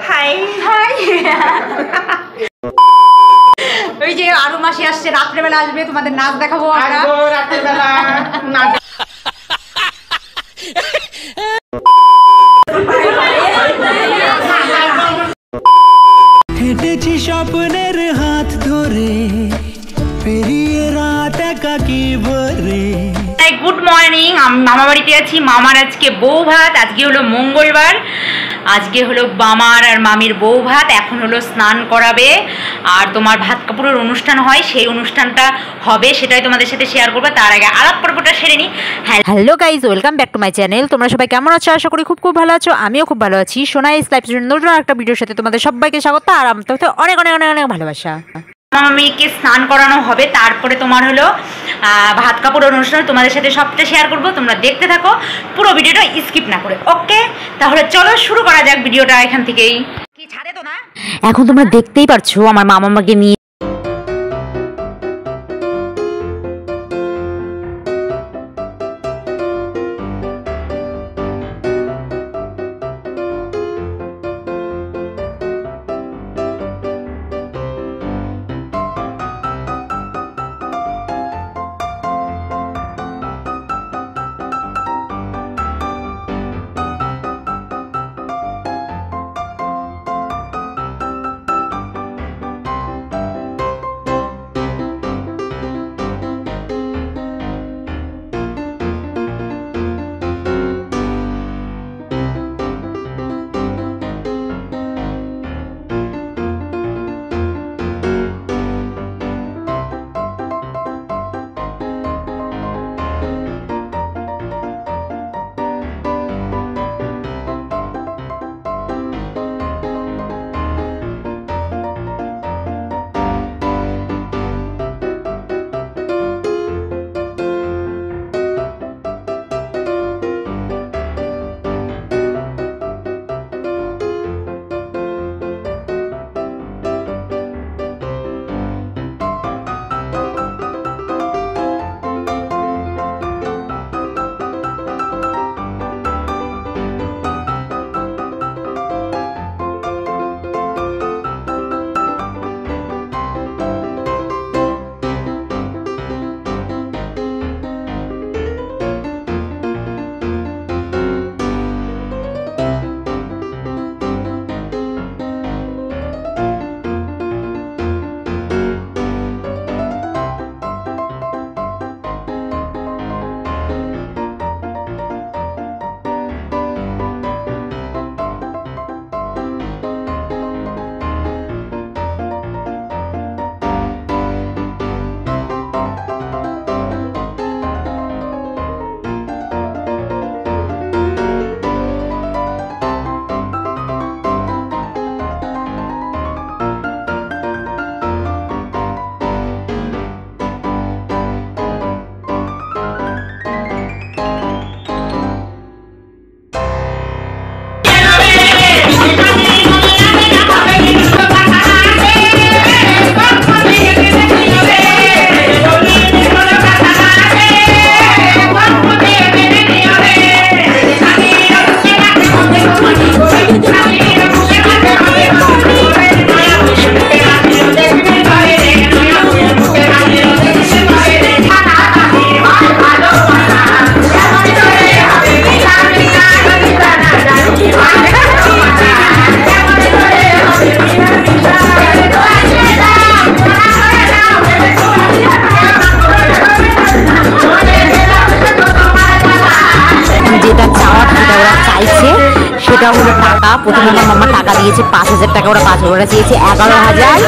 High high. ওই যে আরো মাসি আসছে, রাত্রেবেলা আসবে, তোমাদের নাচ দেখাবো রাত্রেবেলা। হেঁটেছি স্বপ্নের হাত ধরে, পেরিয়ে রাত একাকী ভরে। গুড মর্নিং, আমি মামা বাড়িতে আছি। মামার আজকে বউ ভাত, আজকে হলো মঙ্গলবার, আজকে হলো মামার আর মামির বউ ভাত। এখন হলো স্নান করাবে আর তোমার ভাত কাপড়ের অনুষ্ঠান হয়, সেই অনুষ্ঠানটা হবে, সেটাই তোমাদের সাথে শেয়ার করবো। তার আগে আলাপ পর্বটা সেরে নিই। Hello guys, welcome back to my channel. তোমরা সবাই কেমন আছো? আশা করি খুব ভালো আছো। আমিও খুব ভালো আছি। সোনাইস লাইফ নতুন একটা ভিডিওর সাথে তোমাদের সবাইকে স্বাগত আর তোমাদের অনেক অনেক অনেক অনেক ভালোবাসা। মামিকে স্নান করানো হবে, তারপরে তোমার হলো ভাত কাপড় অনুষ্ঠান, তোমাদের সাথে সবটা শেয়ার করবো। তোমরা দেখতে থাকো পুরো ভিডিওটা স্কিপ না করে, ওকে? তাহলে চলো শুরু করা যাক ভিডিওটা এখান থেকেই। কি ছাড়ে তো না? এখন তোমরা দেখতেই পারছো আমার মামাকে নিয়ে সেটা হলো টাকা। প্রথমে আমার মামা টাকা দিয়েছে 5,000 টাকা, ওরা 5,000 চেয়েছে 11,101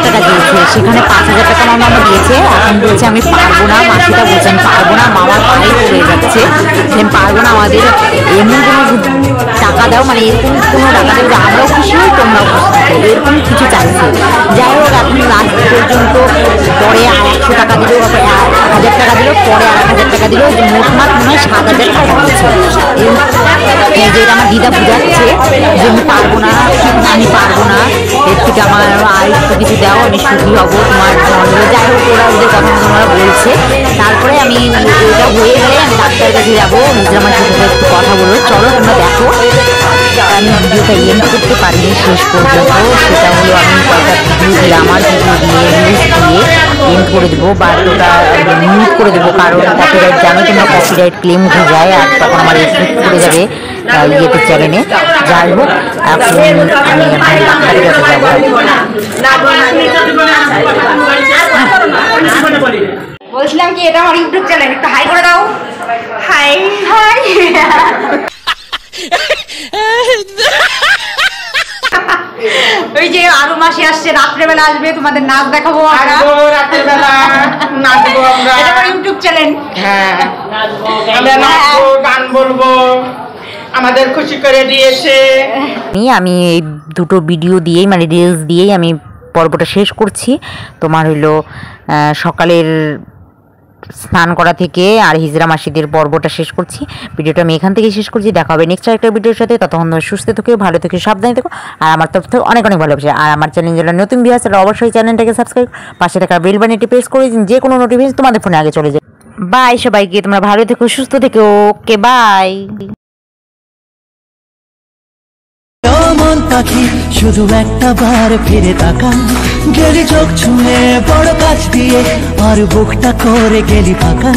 টাকা দিয়েছে, সেখানে 5,000 টাকা আমার মামা দিয়েছে। এখন বলছে আমি পারবো না, মাসিটা বলছে আমি পারবো না, মামার পায়ে পড়ে যাচ্ছে, আমি পারবো না, আমাদের এমন কোনো টাকা দাও, মানে এরকম কোনো টাকা দেবো যে আমরাও খুশি হই তোমরাও খুশি থাকো, এরকম কিছু চাইছে। যাই হোক এখন লাস্ট পর্যন্ত পরে আর 100 টাকা দিল, 1,000 টাকা দিল, পরে আর 1,000 টাকা দিল, মোটমাট মনে হয় 7,000 টাকা দিচ্ছে। যেটা আমার দিদা বুঝাচ্ছে যে আমি পারবো না, আমি পারবো না, এর থেকে আমার আর একটু কিছু দাও, আমি সুখী হবো তোমার। যাই হোক ওরা ওদের কথা তোমরা বলছে। তারপরে আমি এটা হয়ে গেলে আমি ডাক্তারের কাছে যাবো, আমার সাথে একটু কথা বলবো। চলো তোমরা দেখো। ভিডিওটা এন্ড করতে পারিনি শেষ পর্যন্ত, সেটা হলো আমি কয়েকটা ভিডিও দিলাম, আমার ভিডিও দিয়ে নিউজ দিয়ে এন্ড করে দেবো বা ওটা মিউট করে দেবো, কারণ কপিরাইট জানো তোমরা, কপিরাইট ক্লেম উঠে যায় আর তখন আমার এফেক্ট করে যাবে ইয়েতে চ্যানেলে। যাই হোক, এখন আমি ডাক্তারের কাছে যাবো। বলছিলাম কি এটা আমার ইউটিউব চ্যানেল, একটু হাই করে দাও। High high. ওই যে আরো মাসে আসছে, রাত্রেবেলা আসবে, তোমাদের নাচ দেখাবো রাত্রেবেলা নাচবো আমরা। এটা আমার ইউটিউব চ্যানেল। হ্যাঁ, আমরা নাচবো, গান বলবো, আমাদের খুশি করে দিয়েছে। আমি এই দুটো ভিডিও দিয়েই মানে রিলস দিয়েই আমি পর্বটা শেষ করছি। তোমার হইলো সকালের স্নান করা থেকে আর হিজরা মাসিদের পর্বটা শেষ করছি। ভিডিওটা আমি এখান থেকে শেষ করছি। দেখা হবে নেক্সট একটা ভিডিওর সাথে। ততক্ষণ সুস্থ থেকো, ভালো থেকো, সাবধানে থেকো। আর আমার তরফ থেকে অনেক অনেক ভালোবাসা। আর আমার চ্যানেল যারা নতুন ভিউয়ার্স তারা অবশ্যই চ্যানেলটাকে সাবস্ক্রাইব, পাশে থাকা বেল বাটনটি প্রেস করে দিন, যে কোনো নোটিফিকেশন তোমাদের ফোনে আগে চলে যায়। বাই সবাইকে, তোমরা ভালো থেকো, সুস্থ থেকো। Okay bye. মন পাখি শুধু একটা বার ফিরে তাকা, গেলি চোখ ছুঁয়ে বড় কাছ দিয়ে আর বুকটা করে গেলি ফাঁকা।